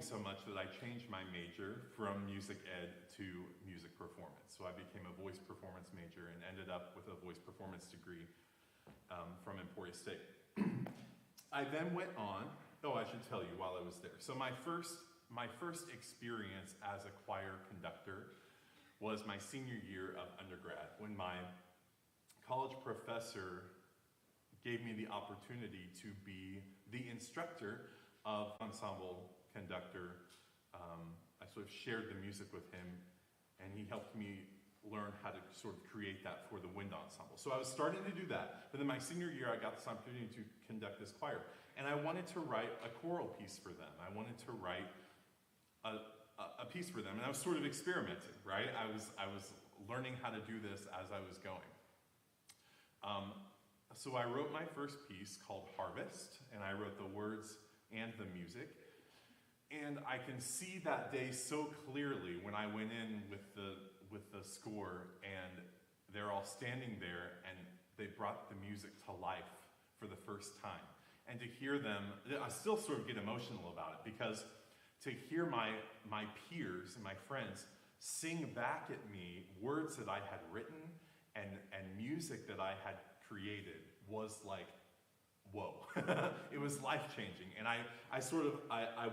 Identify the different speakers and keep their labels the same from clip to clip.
Speaker 1: So much that I changed my major from music ed to music performance. So I became a voice performance major and ended up with a voice performance degree from Emporia State. I then went on, I should tell you while I was there. So my first experience as a choir conductor was my senior year of undergrad, when my college professor gave me the opportunity to be the instructor of Ensemble conductor. I sort of shared the music with him, and he helped me learn how to sort of create that for the wind ensemble. So I was starting to do that, but in my senior year I got this opportunity to conduct this choir, and I wanted to write a choral piece for them. I wanted to write a piece for them, and I was sort of experimenting, right? I was learning how to do this as I was going. So I wrote my first piece called Harvest, and I wrote the words and the music. And I can see that day so clearly when I went in with the score, and they're all standing there, and they brought the music to life for the first time. And to hear them, I still sort of get emotional about it, because to hear my peers and my friends sing back at me words that I had written and music that I had created was like, whoa. It was life-changing, and I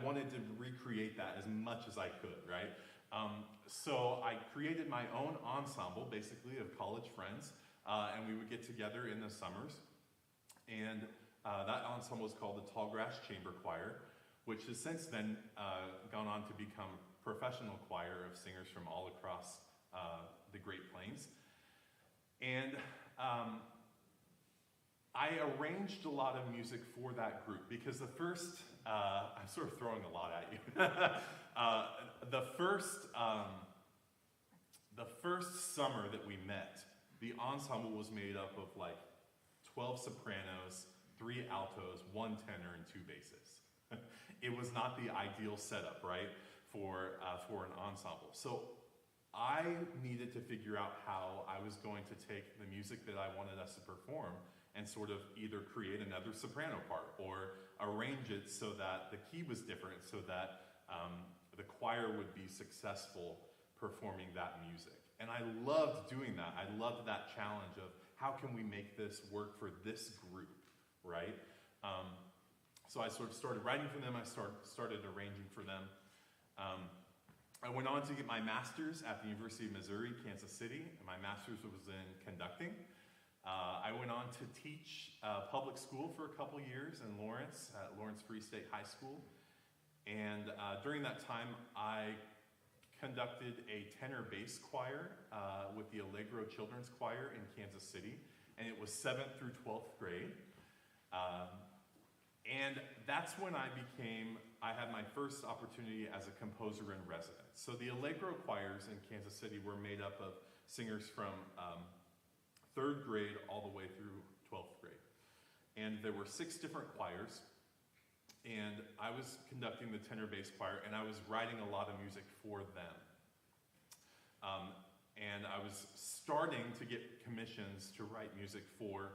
Speaker 1: wanted to recreate that as much as I could, right? So I created my own ensemble, basically, of college friends, and we would get together in the summers, and that ensemble was called the Tallgrass Chamber Choir, which has since then gone on to become a professional choir of singers from all across the Great Plains. And I arranged a lot of music for that group, because the first, I'm sort of throwing a lot at you. The first summer that we met, the ensemble was made up of like 12 sopranos, 3 altos, 1 tenor, and 2 basses. It was not the ideal setup, right, for an ensemble. So I needed to figure out how I was going to take the music that I wanted us to perform and sort of either create another soprano part or arrange it so that the key was different, so that the choir would be successful performing that music. And I loved doing that. I loved that challenge of how can we make this work for this group, right? So I sort of started writing for them. I started arranging for them. I went on to get my master's at the University of Missouri, Kansas City, and my master's was in conducting. I went on to teach public school for a couple years in Lawrence, at Lawrence Free State High School. And during that time, I conducted a tenor bass choir with the Allegro Children's Choir in Kansas City, and it was 7th through 12th grade. And that's when I had my first opportunity as a composer in residence. So the Allegro choirs in Kansas City were made up of singers from 3rd grade all the way through 12th grade. And there were 6 different choirs, and I was conducting the tenor bass choir, and I was writing a lot of music for them. And I was starting to get commissions to write music for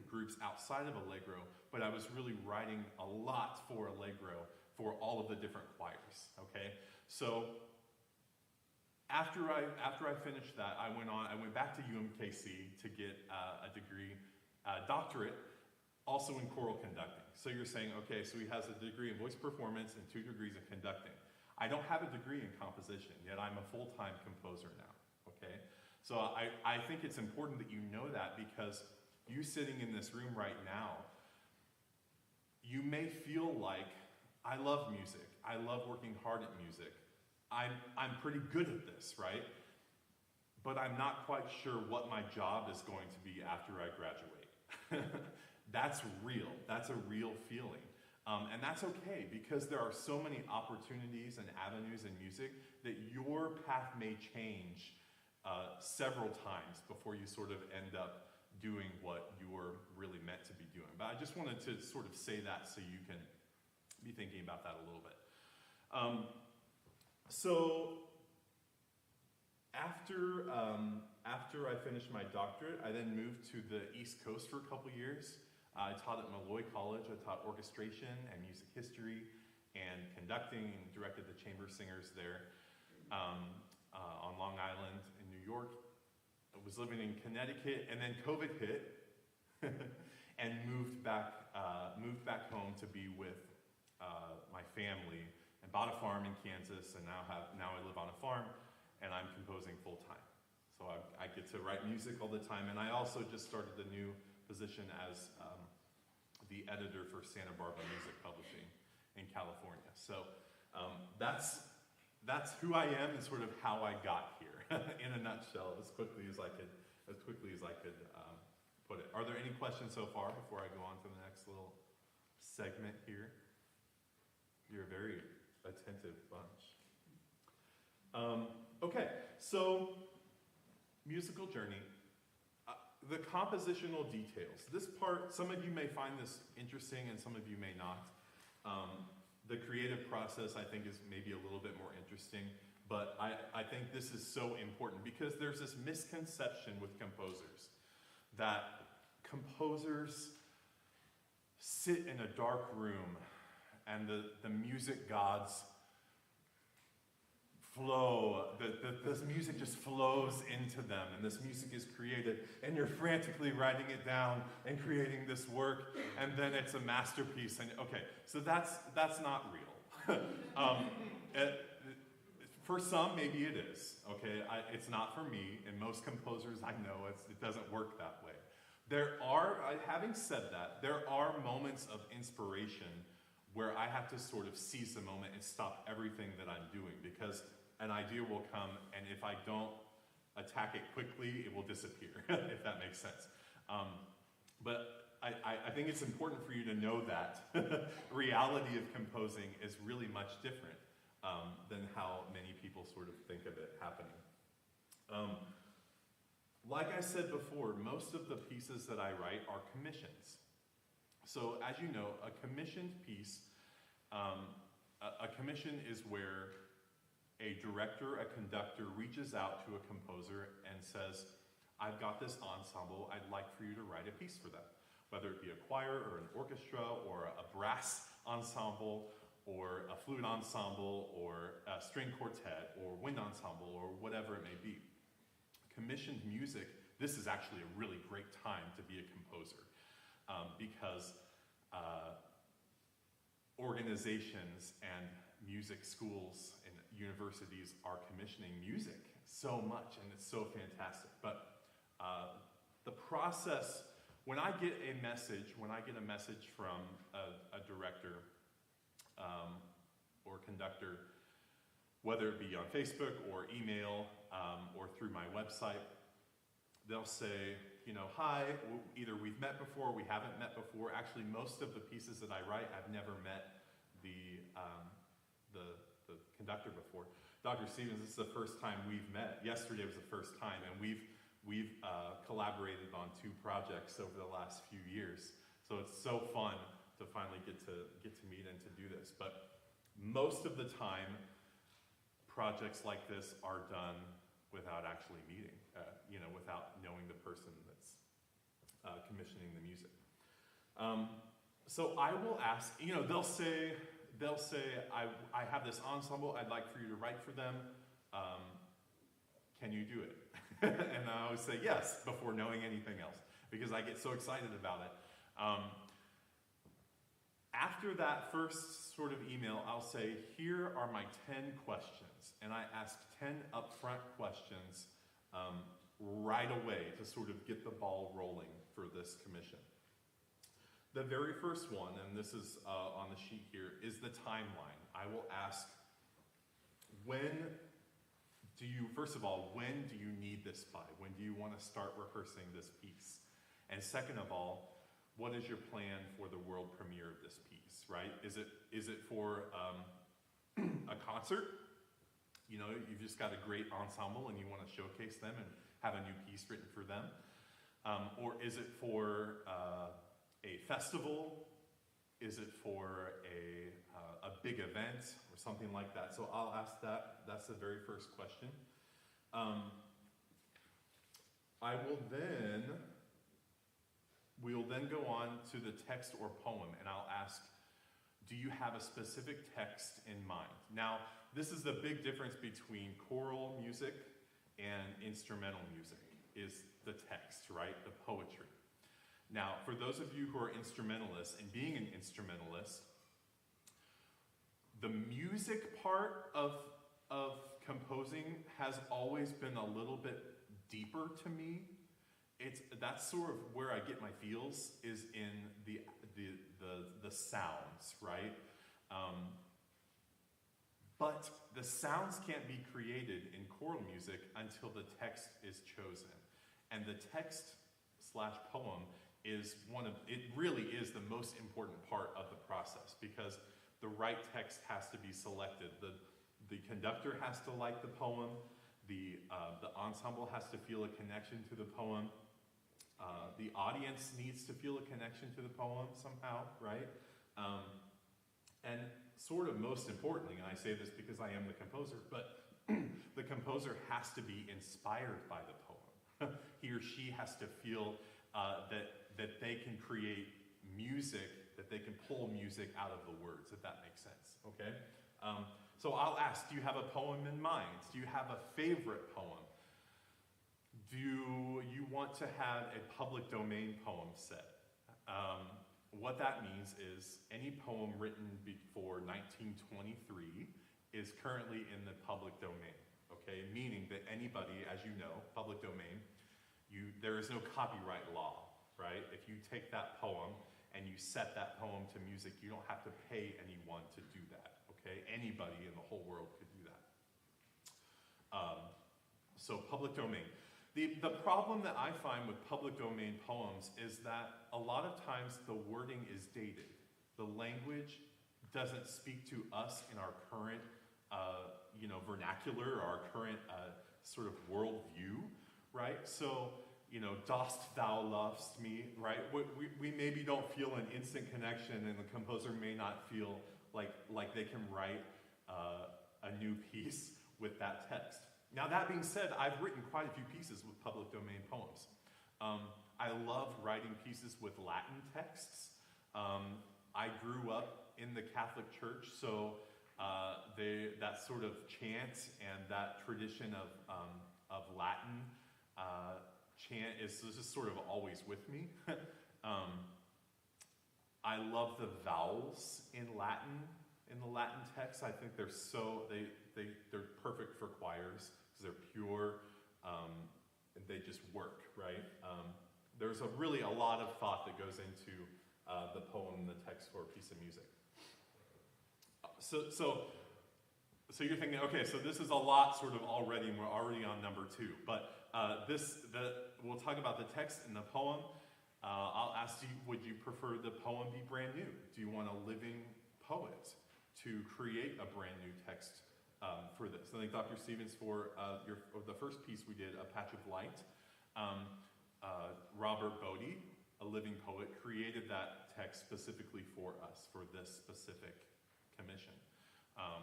Speaker 1: groups outside of Allegro, but I was really writing a lot for Allegro for all of the different choirs, okay? So after I finished that, I went back to UMKC to get a degree, doctorate, also in choral conducting. So you're saying, okay, so he has a degree in voice performance and 2 degrees in conducting. I don't have a degree in composition, yet I'm a full-time composer now, okay? So I think it's important that you know that, because you sitting in this room right now, you may feel like, I love music, I love working hard at music, I'm pretty good at this, right? But I'm not quite sure what my job is going to be after I graduate. That's real, that's a real feeling. And that's okay, because there are so many opportunities and avenues in music that your path may change several times before you sort of end up doing what you're really meant to be doing. But I just wanted to sort of say that so you can be thinking about that a little bit. So after I finished my doctorate, I then moved to the East Coast for a couple years. I taught at Malloy College. I taught orchestration and music history and conducting, and directed the chamber singers there on Long Island in New York. I was living in Connecticut, and then COVID hit, and moved back home to be with my family, and bought a farm in Kansas, and now I live on a farm, and I'm composing full time. So I get to write music all the time, and I also just started a new position as the editor for Santa Barbara Music Publishing in California. So that's who I am and sort of how I got here in a nutshell, as quickly as I could put it. Are there any questions so far before I go on to the next little segment here? You're a very attentive bunch. Okay, so musical journey. The compositional details. This part, some of you may find this interesting and some of you may not. The creative process, I think, is maybe a little bit more interesting, but I think this is so important, because there's this misconception with composers that composers sit in a dark room and the music gods flow, this music just flows into them, and this music is created, and you're frantically writing it down and creating this work, and then it's a masterpiece. And okay, so that's not real. For some, maybe it is. Okay, it's not for me, and most composers I know it doesn't work that way. There are, having said that, there are moments of inspiration where I have to sort of seize the moment and stop everything that I'm doing, because an idea will come, and if I don't attack it quickly, it will disappear, if that makes sense. But I think it's important for you to know that reality of composing is really much different than how many people sort of think of it happening. Like I said before, most of the pieces that I write are commissions. So as you know, a commissioned piece, a commission is where a director, a conductor reaches out to a composer and says, I've got this ensemble, I'd like for you to write a piece for them. Whether it be a choir or an orchestra or a brass ensemble or a flute ensemble or a string quartet or wind ensemble or whatever it may be. Commissioned music, this is actually a really great time to be a composer because organizations and music schools and universities are commissioning music so much, and it's so fantastic. But the process, when I get a message from a director or conductor, whether it be on Facebook or email or through my website, they'll say, you know, hi, either we've met before, we haven't met before. Actually, most of the pieces that I write, I've never met the conductor before. Dr. Stevens, this is the first time we've met. Yesterday was the first time, and we've We've collaborated on 2 projects over the last few years, so it's so fun to finally get to meet and to do this. But most of the time, projects like this are done without actually meeting, without knowing the person that's commissioning the music. So I will ask, they'll say, I have this ensemble, I'd like for you to write for them. Can you do it? And I always say yes before knowing anything else, because I get so excited about it. After that first sort of email, I'll say, here are my 10 questions. And I ask 10 upfront questions right away to sort of get the ball rolling for this commission. The very first one, and this is on the sheet here, is the timeline. I will ask, first of all, when do you need this by? When do you want to start rehearsing this piece? And second of all, what is your plan for the world premiere of this piece, right? Is it for a concert? You've just got a great ensemble and you want to showcase them and have a new piece written for them? Or is it for a festival? Is it for a big event or something like that? So I'll ask that. That's the very first question. We'll then go on to the text or poem, and I'll ask, do you have a specific text in mind? Now, this is the big difference between choral music and instrumental music, is the text, right? The poetry. Now, for those of you who are instrumentalists, and being an instrumentalist, the music part of composing has always been a little bit deeper to me. That's sort of where I get my feels, is in the sounds, right? But the sounds can't be created in choral music until the text is chosen. And the text/poem it really is the most important part of the process, because the right text has to be selected. The conductor has to like the poem. The ensemble has to feel a connection to the poem. The audience needs to feel a connection to the poem somehow, right? And sort of most importantly, and I say this because I am the composer, but the composer has to be inspired by the poem. He or she has to feel that they can create music, that they can pull music out of the words, if that makes sense, okay? So I'll ask, do you have a poem in mind? Do you have a favorite poem? Do you want to have a public domain poem set? What that means is any poem written before 1923 is currently in the public domain, okay? Meaning that anybody, as you know, public domain, there is no copyright law, right? If you take that poem and you set that poem to music, you don't have to pay anyone to do that, okay? Anybody in the whole world could do that. So public domain. The problem that I find with public domain poems is that a lot of times the wording is dated. The language doesn't speak to us in our current vernacular, or our current sort of worldview, right? So, dost thou lovest me, right? We maybe don't feel an instant connection, and the composer may not feel like they can write a new piece with that text. Now, that being said, I've written quite a few pieces with public domain poems. I love writing pieces with Latin texts. I grew up in the Catholic Church, so that sort of chant and that tradition of Latin chant is just sort of always with me. I love the vowels in Latin, in the Latin text. I think they're they're perfect for choirs because they're pure, and they just work, right? There's really a lot of thought that goes into the poem, the text for a piece of music. So you're thinking, okay, so this is a lot sort of already, and we're already on number 2. But we'll talk about the text and the poem. I'll ask you, would you prefer the poem be brand new? Do you want a living poet to create a brand new text for this? I think Dr. Stevens, for the first piece we did, A Patch of Light, Robert Bodie, a living poet, created that text specifically for us, for this specific commission,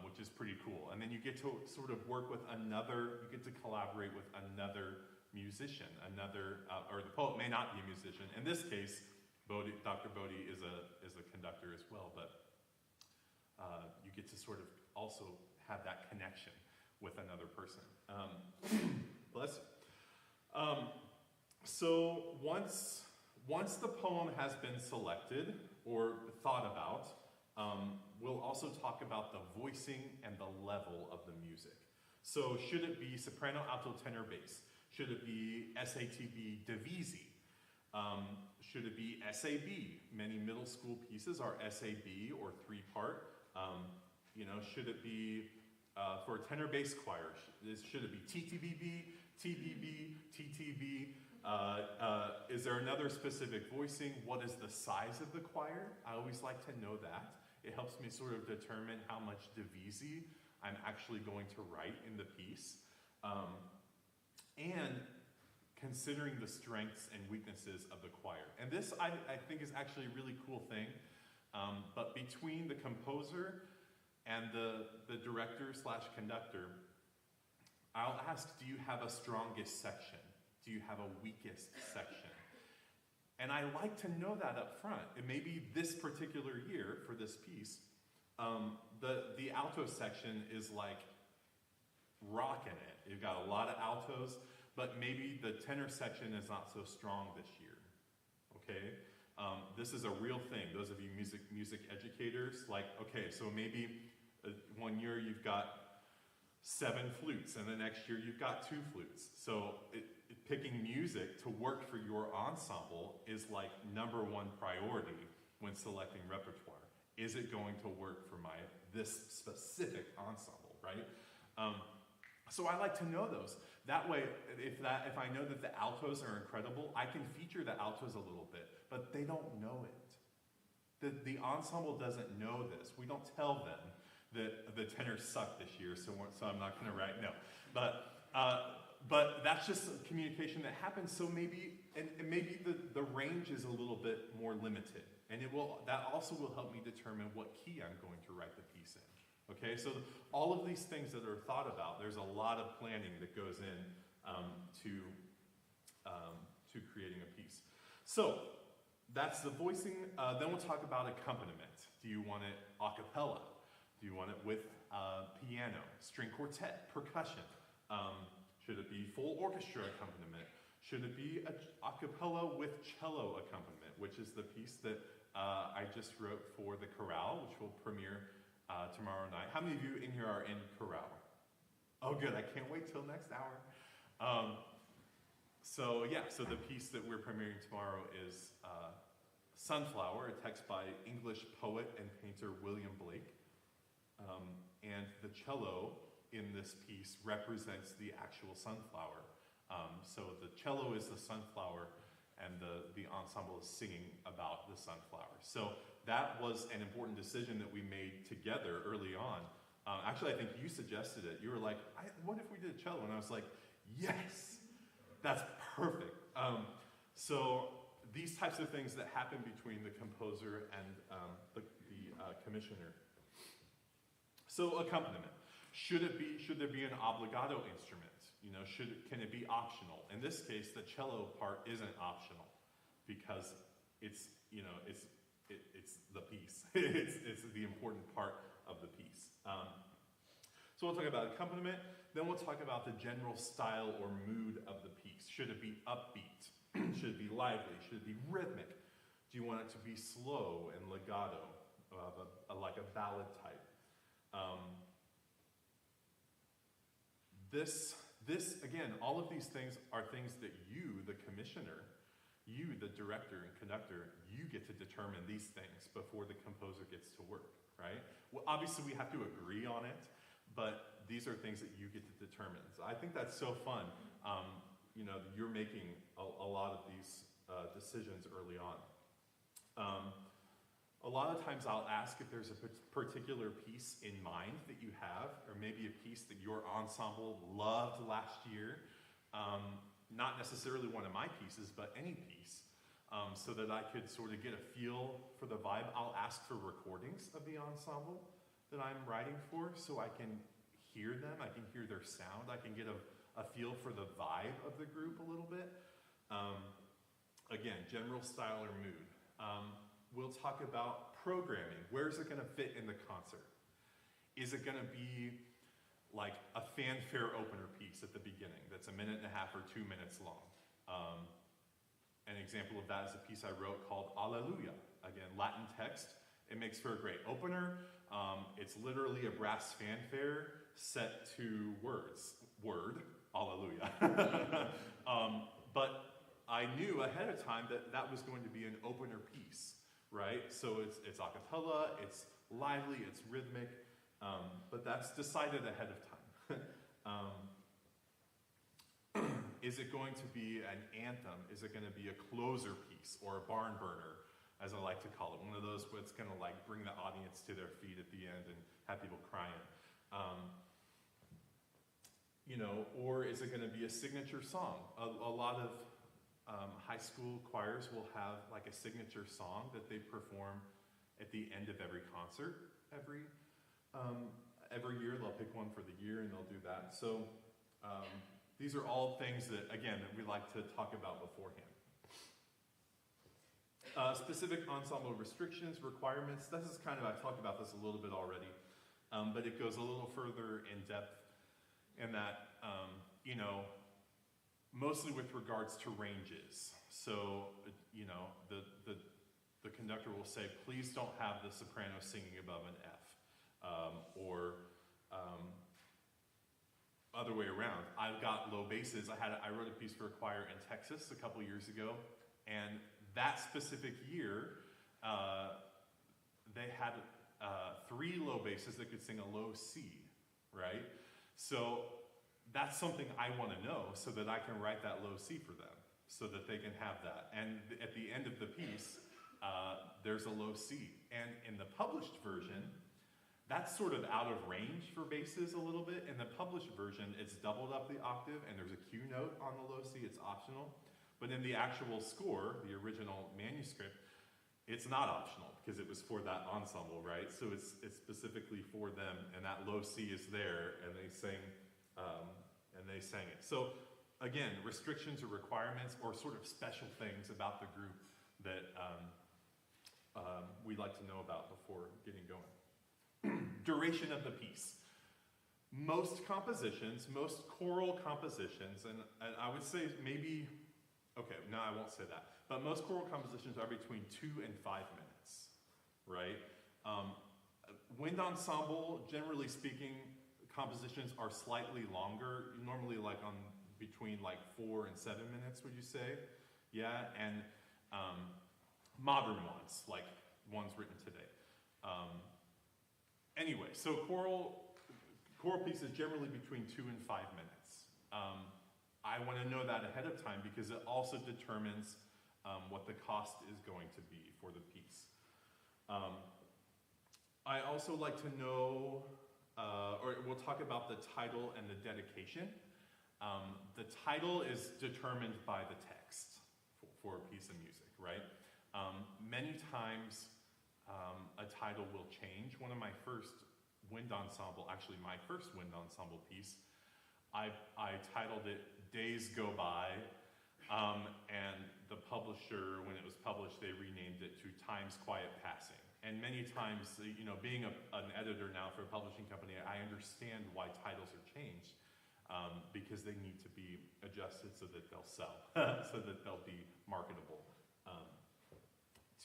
Speaker 1: which is pretty cool. And then you get to sort of work with you get to collaborate with another musician, or the poet may not be a musician. In this case, Dr. Bodie is a conductor as well, but you get to sort of also have that connection with another person. Bless you. So once the poem has been selected or thought about, we'll also talk about the voicing and the level of the music. So should it be soprano, alto, tenor, bass? Should it be SATB divisi? Should it be SAB? Many middle school pieces are SAB or three-part. Should it be for a tenor bass choir? Should it be TTBB, TBB, TTB? Is there another specific voicing? What is the size of the choir? I always like to know that. It helps me sort of determine how much divisi I'm actually going to write in the piece. And considering the strengths and weaknesses of the choir. And this, I think, is actually a really cool thing. But between the composer and the director/conductor, I'll ask, do you have a strongest section? Do you have a weakest section? And I like to know that up front. It may be this particular year for this piece, the alto section is like rocking it. You've got a lot of altos, but maybe the tenor section is not so strong this year, okay? This is a real thing. Those of you music educators, like, okay, so maybe one year you've got 7 flutes, and the next year you've got 2 flutes. So picking music to work for your ensemble is like #1 priority when selecting repertoire. Is it going to work for this specific ensemble, right? So I like to know those. That way, if I know that the altos are incredible, I can feature the altos a little bit, but they don't know it. The ensemble doesn't know this. We don't tell them that the tenors suck this year, so I'm not going to write, no. But that's just a communication that happens, so maybe the range is a little bit more limited, and that also will help me determine what key I'm going to write the piece in. Okay, so all of these things that are thought about, there's a lot of planning that goes in to creating a piece. So that's the voicing. Then we'll talk about accompaniment. Do you want it a cappella? Do you want it with piano, string quartet, percussion? Should it be full orchestra accompaniment? Should it be a cappella with cello accompaniment, which is the piece that I just wrote for the chorale, which will premiere tomorrow night. How many of you in here are in chorale? Oh, good. I can't wait till next hour. So the piece that we're premiering tomorrow is Sunflower, a text by English poet and painter William Blake. And the cello in this piece represents the actual sunflower. So the cello is the sunflower, and the ensemble is singing about the sunflower. So that was an important decision that we made together early on. Actually, I think you suggested it. You were like, what if we did a cello? And I was like, yes, that's perfect. So these types of things that happen between the composer and the commissioner. So accompaniment. Should there be an obbligato instrument? Can it be optional? In this case, the cello part isn't optional because it's the piece. it's the important part of the piece. So we'll talk about accompaniment. Then we'll talk about the general style or mood of the piece. Should it be upbeat? Should it be lively? Should it be rhythmic? Do you want it to be slow and legato, like a ballad type? This again, all of these things are things that you, the commissioner, you, the director and conductor, you get to determine these things before the composer gets to work, right? Well, obviously we have to agree on it, but these are things that you get to determine. So I think that's so fun. You're making a lot of these decisions early on. A lot of times I'll ask if there's a particular piece in mind that you have, or maybe a piece that your ensemble loved last year. not necessarily one of my pieces, but any piece, so that I could sort of get a feel for the vibe. I'll ask for recordings of the ensemble that I'm writing for, so I can hear them, I can hear their sound, I can get a feel for the vibe of the group a little bit. Again, general style or mood. We'll talk about programming. Where's it going to fit in the concert? Is it going to be like a fanfare opener piece at the beginning that's 1.5 minutes or 2 minutes long? An example of that is a piece I wrote called Alleluia. Again, Latin text. It makes for a great opener. It's literally a brass fanfare set to word, Alleluia. But I knew ahead of time that that was going to be an opener piece, right? So it's a cappella, it's lively, it's rhythmic, but that's decided ahead of time. Is it going to be an anthem? Is it going to be a closer piece or a barn burner, as I like to call it? One of those what's going to like bring the audience to their feet at the end and have people crying. Or is it going to be a signature song? A lot of high school choirs will have like a signature song that they perform at the end of every concert. Every year they'll pick one for the year and they'll do that. So these are all things that, again, that we like to talk about beforehand. Specific ensemble restrictions, requirements. This is kind of, I've talked about this a little bit already, but it goes a little further in depth in that, mostly with regards to ranges. So, the conductor will say, please don't have the soprano singing above an F, or other way around. I've got low basses. I wrote a piece for a choir in Texas a couple years ago, and that specific year, they had 3 low basses that could sing a low C, right? So that's something I want to know so that I can write that low C for them, so that they can have that. And at the end of the piece, there's a low C. And in the published version, that's sort of out of range for basses a little bit. In the published version, it's doubled up the octave and there's a Q note on the low C, it's optional. But in the actual score, the original manuscript, it's not optional because it was for that ensemble, right? So it's specifically for them, and that low C is there, and they sang it. So again, restrictions or requirements or sort of special things about the group that we'd like to know about before getting going. Duration of the piece. Most compositions, most choral compositions, and I would say maybe, okay, no, I won't say that, but most choral compositions are between 2 and 5 minutes, right? Wind ensemble, generally speaking, compositions are slightly longer, normally like on between like 4 and 7 minutes, would you say? Yeah, and modern ones, like ones written today. Anyway, so choral pieces generally between 2 and 5 minutes. I want to know that ahead of time because it also determines what the cost is going to be for the piece. I also like to know, or we'll talk about the title and the dedication. The title is determined by the text for a piece of music, right? Many times a title will change. One of my first wind ensemble, actually my first wind ensemble piece, I titled it Days Go By, and the publisher, when it was published, they renamed it to Time's Quiet Passing. And many times, being an editor now for a publishing company, I understand why titles are changed, because they need to be adjusted so that they'll sell, so that they'll be marketable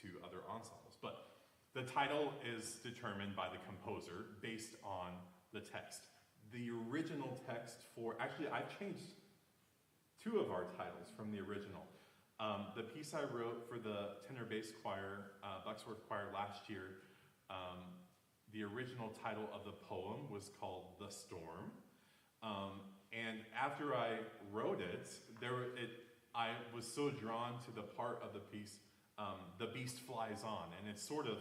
Speaker 1: to other ensembles. But the title is determined by the composer based on the text. The original text actually I've changed 2 of our titles from the original. The piece I wrote for the tenor bass choir, Bucksworth Choir last year, the original title of the poem was called The Storm. And after I wrote it, I was so drawn to the part of the piece, The Beast Flies On, and it's sort of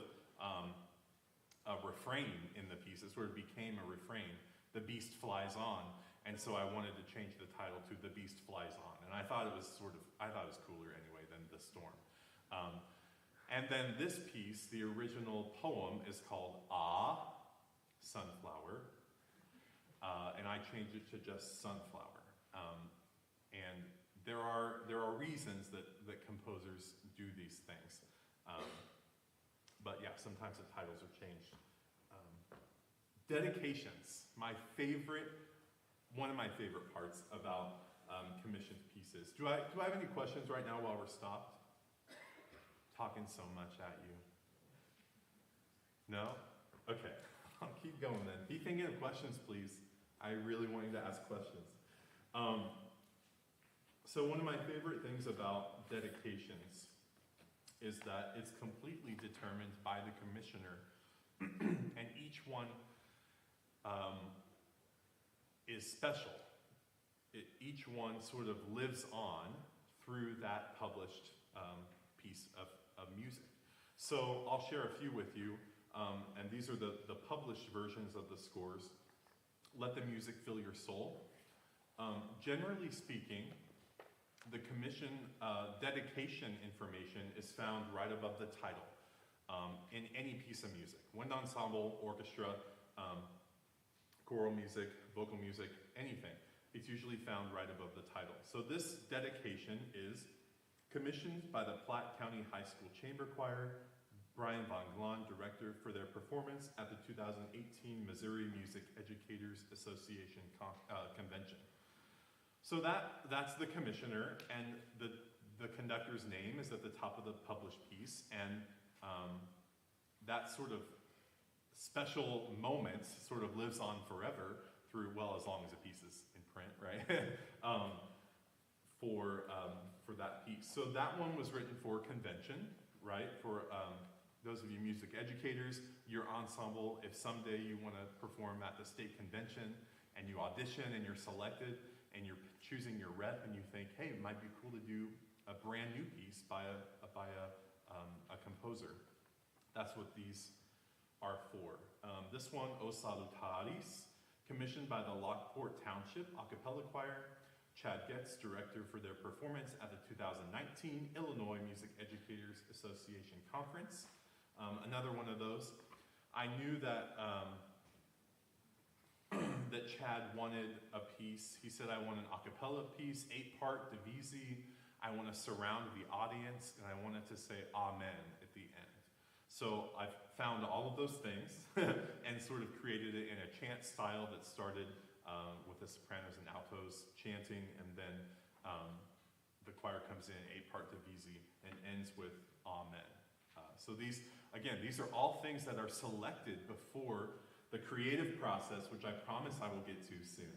Speaker 1: a refrain in the piece. It sort of became a refrain. The beast flies on. and so I wanted to change the title to The Beast Flies On, and I thought it was cooler anyway than The Storm. And then this piece, the original poem, is called Ah, Sunflower, and I changed it to just Sunflower. And there are reasons that composers do these things. But yeah, sometimes the titles are changed. Dedications, one of my favorite parts about commissioned pieces. Do I have any questions right now while we're stopped? Talking so much at you. No? Okay, I'll keep going then. Be thinking of questions, please. I really want you to ask questions. So one of my favorite things about dedications is that it's completely determined by the commissioner, and each one is special. Each one sort of lives on through that published piece of music. So I'll share a few with you, and these are the published versions of the scores. Let the music fill your soul. Generally speaking, the commission dedication information is found right above the title in any piece of music. Wind ensemble, orchestra, choral music, vocal music, anything. It's usually found right above the title. So this dedication is commissioned by the Platte County High School Chamber Choir, Brian Von Glahn, director, for their performance at the 2018 Missouri Music Educators Association Convention. So that's the commissioner, and the conductor's name is at the top of the published piece, and that sort of special moment sort of lives on forever through, well, as long as a piece is in print, right? For that piece. So that one was written for convention, right? For those of you music educators, your ensemble, if someday you want to perform at the state convention and you audition and you're selected and you're choosing your rep and you think, hey, it might be cool to do a brand new piece by a composer. That's what these are for. This one, O Salutaris, commissioned by the Lockport Township a cappella choir. Chad Getz, director, for their performance at the 2019 Illinois Music Educators Association Conference. Another one of those. I knew that that Chad wanted a piece. He said, I want an a cappella piece, 8-part divisi. I want to surround the audience, and I wanted to say amen at the end. So I've found all of those things and sort of created it in a chant style that started with the sopranos and altos chanting, and then the choir comes in, 8-part divisi, and ends with amen. So these are all things that are selected before the creative process, which I promise I will get to soon.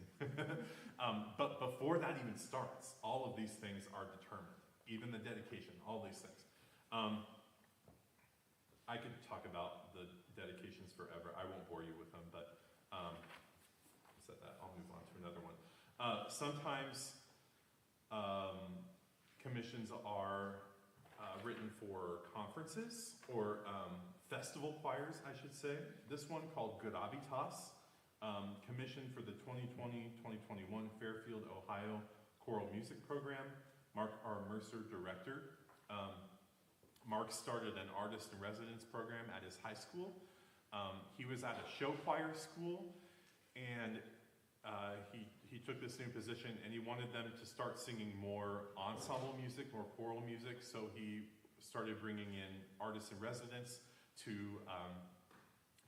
Speaker 1: But before that even starts, all of these things are determined, even the dedication, all these things. I could talk about the dedications forever. I won't bore you with them, but said that. I'll move on to another one. Sometimes commissions are written for conferences or festival choirs, I should say. This one, called Gravitas, commissioned for the 2020-2021 Fairfield, Ohio Choral Music Program. Mark R. Mercer, director. Mark started an artist-in-residence program at his high school. He was at a show choir school, and he took this new position, and he wanted them to start singing more ensemble music, more choral music, so he started bringing in artists-in-residence to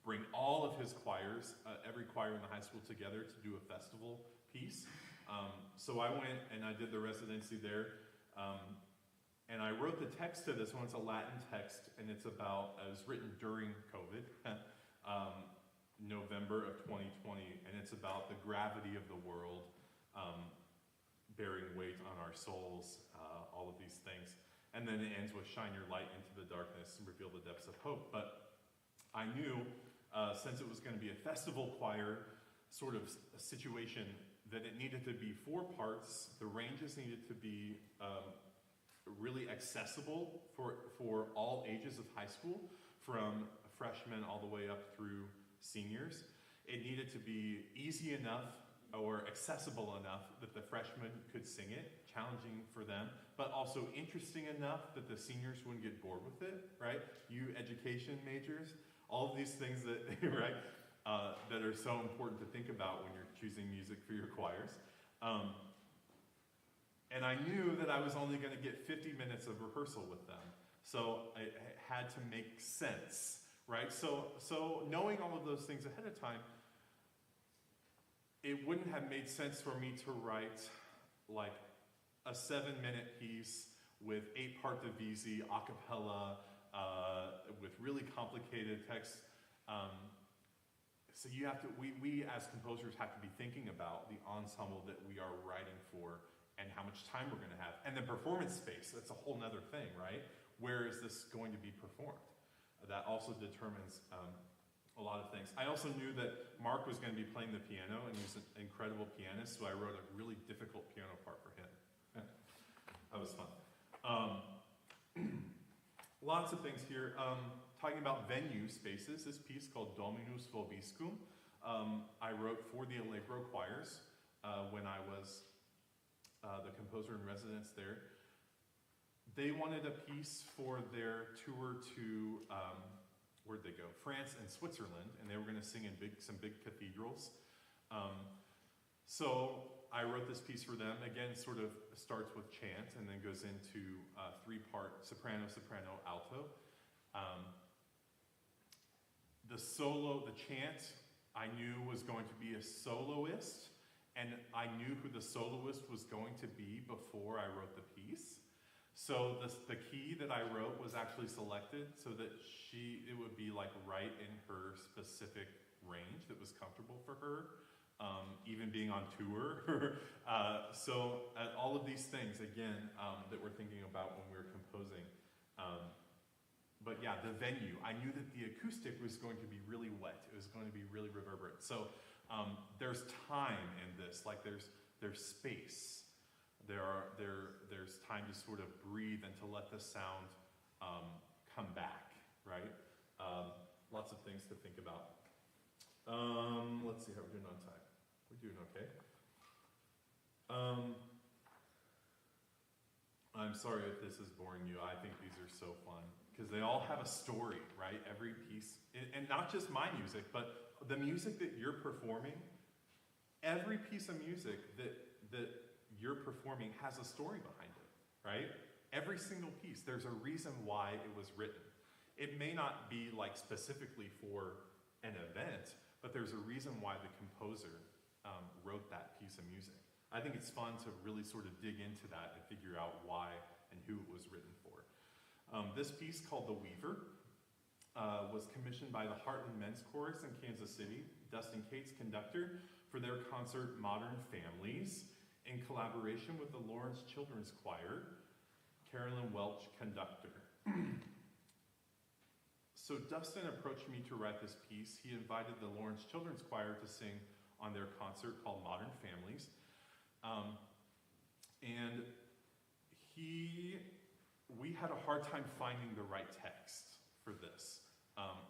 Speaker 1: bring all of his choirs, every choir in the high school together to do a festival piece. So I went and I did the residency there. And I wrote the text to this one. It's a Latin text, and it was written during COVID, November of 2020, and it's about the gravity of the world bearing weight on our souls, all of these things. And then it ends with shine your light into the darkness and reveal the depths of hope. But I knew, since it was going to be a festival choir sort of a situation, that it needed to be 4 parts. The ranges needed to be really accessible for all ages of high school, from freshmen all the way up through seniors. It needed to be easy enough or accessible enough that the freshmen could sing it, challenging for them, but also interesting enough that the seniors wouldn't get bored with it, right? You education majors, all of these things that, right, that are so important to think about when you're choosing music for your choirs. And I knew that I was only going to get 50 minutes of rehearsal with them. So it had to make sense, right? So knowing all of those things ahead of time, it wouldn't have made sense for me to write like a 7-minute piece with 8-part divisi, a cappella, with really complicated text. So you have to, we as composers have to be thinking about the ensemble that we are writing for and how much time we're gonna have. And the performance space, that's a whole nother thing, right? Where is this going to be performed? That also determines a lot of things. I also knew that Mark was going to be playing the piano, and he's an incredible pianist, so I wrote a really difficult piano part for him. That was fun. Lots of things here. Talking about venue spaces, this piece called Dominus Vobiscum, I wrote for the Allegro Choirs when I was the composer in residence there. They wanted a piece for their tour to, where'd they go? France and Switzerland, and they were going to sing in some big cathedrals. So I wrote this piece for them. Again, sort of starts with chant and then goes into 3-part soprano, soprano, alto. The chant I knew was going to be a soloist, and I knew who the soloist was going to be before I wrote the piece. So the key that I wrote was actually selected so that it would be like right in her specific range that was comfortable for her, even being on tour. So all of these things, again, that we're thinking about when we're composing. But yeah, the venue, I knew that the acoustic was going to be really wet. It was going to be really reverberant. So there's time in this, like there's space. There's time to sort of breathe and to let the sound come back, right? Lots of things to think about. Let's see how we're doing on time. We're doing okay. I'm sorry if this is boring you. I think these are so fun because they all have a story, right? Every piece, and not just my music, but the music that you're performing. Every piece of music that you're performing has a story behind it, right? Every single piece, there's a reason why it was written. It may not be like specifically for an event, but there's a reason why the composer wrote that piece of music. I think it's fun to really sort of dig into that and figure out why and who it was written for. This piece called The Weaver was commissioned by the Heartland Men's Chorus in Kansas City, Dustin Cates conductor, for their concert Modern Families, in collaboration with the Lawrence Children's Choir, Carolyn Welch conductor. So Dustin approached me to write this piece. He invited the Lawrence Children's Choir to sing on their concert called Modern Families. And we had a hard time finding the right text for this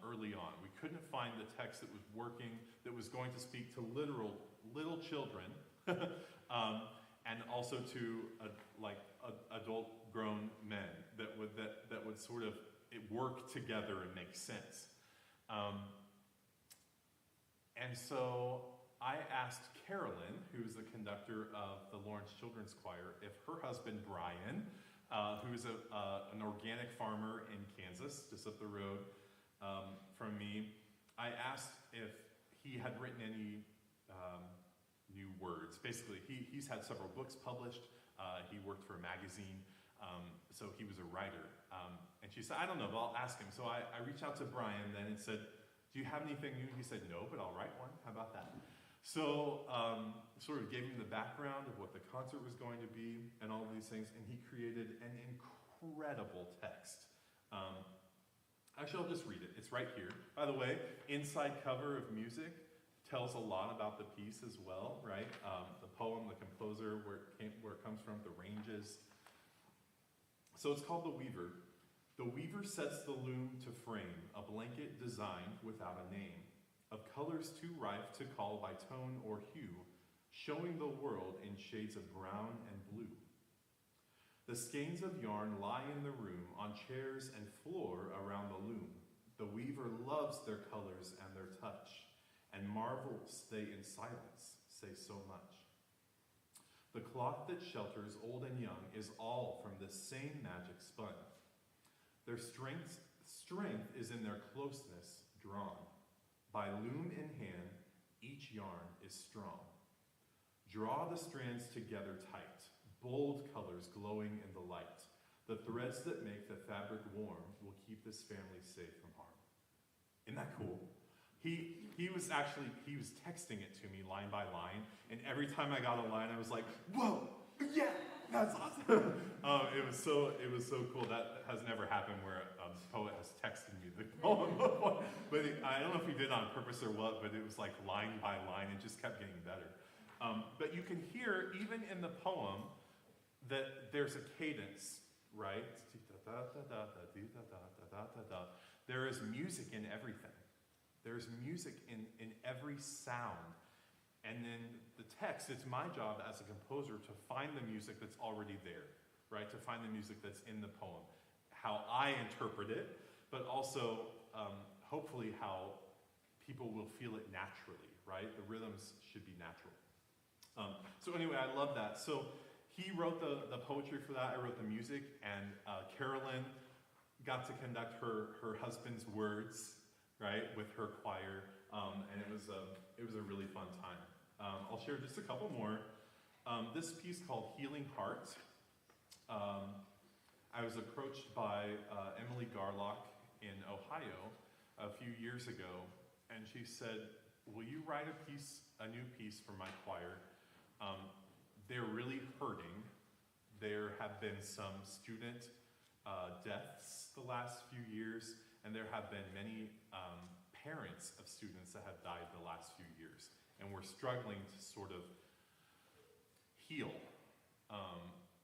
Speaker 1: early on. We couldn't find the text that was working, that was going to speak to literal little children, and also to adult grown men that would sort of work together and make sense. And so I asked Carolyn, who's the conductor of the Lawrence Children's Choir, if her husband Brian, who's an organic farmer in Kansas, just up the road from me, I asked if he had written any new words. Basically, he's had several books published. He worked for a magazine, so he was a writer. And she said, I don't know, but I'll ask him. So I reached out to Brian then and said, do you have anything new? He said, no, but I'll write one. How about that? So sort of gave him the background of what the concert was going to be and all of these things, and he created an incredible text. Actually, I'll just read it. It's right here. By the way, inside cover of music tells a lot about the piece as well, right? The poem, the composer, where it comes from, the ranges. So it's called The Weaver. The weaver sets the loom to frame a blanket designed without a name, of colors too rife to call by tone or hue, showing the world in shades of brown and blue. The skeins of yarn lie in the room on chairs and floor around the loom. The weaver loves their colors and their touch, and marvels they in silence say so much. The cloth that shelters old and young is all from the same magic spun. Their strength is in their closeness drawn. By loom in hand, each yarn is strong. Draw the strands together tight, bold colors glowing in the light. The threads that make the fabric warm will keep this family safe from harm. Isn't that cool? He was texting it to me line by line, and every time I got a line, I was like, whoa, yeah, that's awesome. It was so cool. That has never happened where a poet has texted me the poem before. But I don't know if he did on purpose or what, but it was like line by line, it just kept getting better. But you can hear, even in the poem, that there's a cadence, right? There is music in everything. There's music in every sound. And then the text, it's my job as a composer to find the music that's already there, right? To find the music that's in the poem. How I interpret it, but also hopefully how people will feel it naturally, right? The rhythms should be natural. So anyway, I love that. So he wrote the poetry for that, I wrote the music, and Carolyn got to conduct her husband's words, right, with her choir, and it was a really fun time. I'll share just a couple more. This piece called Healing Heart, I was approached by Emily Garlock in Ohio a few years ago, and she said, will you write a new piece for my choir? They're really hurting. There have been some student deaths the last few years, and there have been many parents of students that have died the last few years. And we're struggling to sort of heal.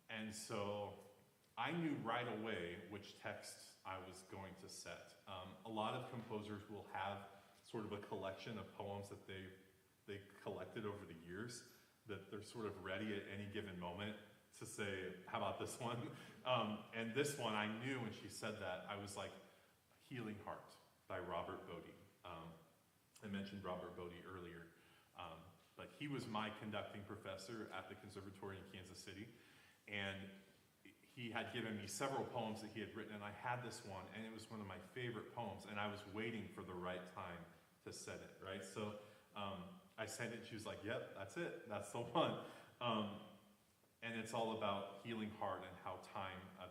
Speaker 1: And so I knew right away which text I was going to set. A lot of composers will have sort of a collection of poems that they collected over the years, that they're sort of ready at any given moment to say, how about this one? And this one, I knew when she said that, I was like, Healing Heart by Robert Bodie. I mentioned Robert Bodie earlier, but he was my conducting professor at the Conservatory in Kansas City, and he had given me several poems that he had written, and I had this one, and it was one of my favorite poems, and I was waiting for the right time to set it, right? So I sent it, she was like, yep, that's it, that's the one. And it's all about healing heart and how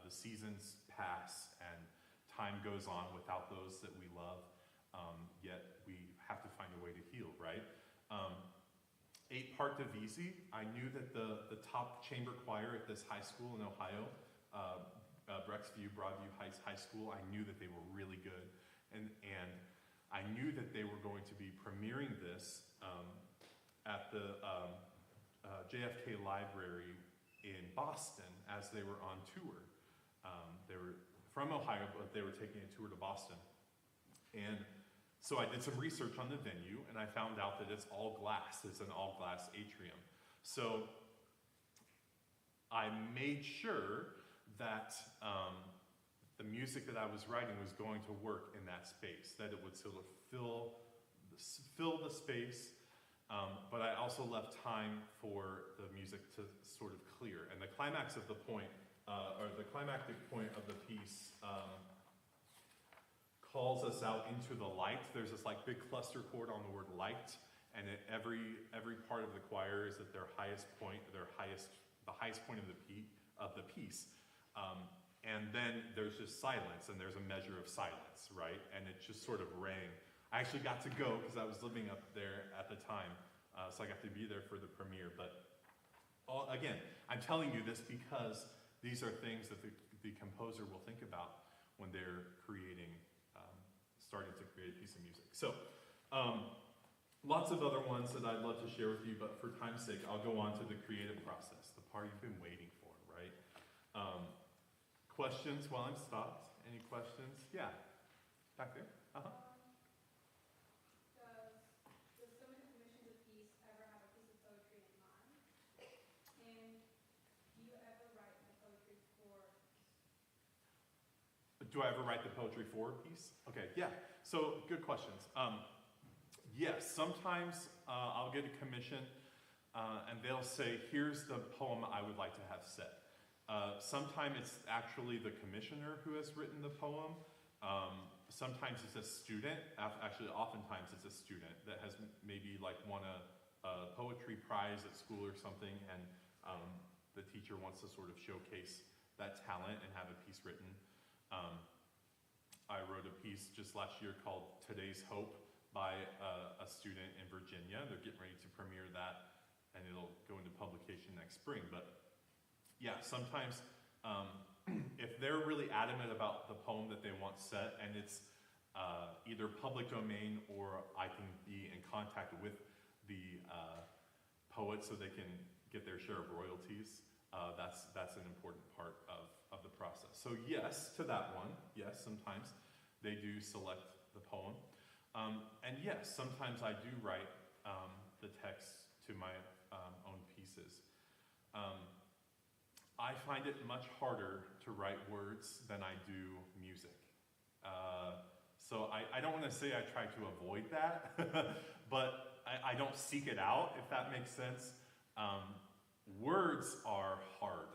Speaker 1: the seasons pass, and time goes on without those that we love, yet we have to find a way to heal, right? 8-part divisi. I knew that the top chamber choir at this high school in Ohio, Broadview Heights High School, I knew that they were really good. And I knew that they were going to be premiering this at the JFK Library in Boston as they were on tour. They were from Ohio, but they were taking a tour to Boston. And so I did some research on the venue, and I found out that it's all glass. It's an all-glass atrium. So I made sure that the music that I was writing was going to work in that space, that it would sort of fill the space, but I also left time for the music to sort of clear. And the climax of the point, or the climactic point of the piece, calls us out into the light. There's this like big cluster chord on the word light, and every part of the choir is at their highest point, the highest point of the piece. And then there's just silence, and there's a measure of silence, right? And it just sort of rang. I actually got to go because I was living up there at the time, so I got to be there for the premiere. But again, I'm telling you this because these are things that the composer will think about when they're starting to create a piece of music. So, lots of other ones that I'd love to share with you, but for time's sake, I'll go on to the creative process, the part you've been waiting for, right? Questions while I'm stopped? Any questions? Yeah, back there.
Speaker 2: Does someone who commissions a piece ever have a piece of poetry in
Speaker 1: do I ever write the poetry for a piece? Okay, yeah. So good questions. Yes, sometimes I'll get a commission and they'll say, here's the poem I would like to have set. Sometimes it's actually the commissioner who has written the poem. Sometimes it's a student. Actually, oftentimes it's a student that has maybe like won a poetry prize at school or something, and the teacher wants to sort of showcase that talent and have a piece written. I wrote a piece just last year called Today's Hope by a student in Virginia. They're getting ready to premiere that, and it'll go into publication next spring. But yeah, sometimes if they're really adamant about the poem that they want set, and it's either public domain or I can be in contact with the poet so they can get their share of royalties, that's an important part of the process. So yes to that one. Yes, sometimes they do select the poem. And yes, sometimes I do write the text to my own pieces. I find it much harder to write words than I do music. So I don't want to say I try to avoid that, but I don't seek it out, if that makes sense. Words are hard.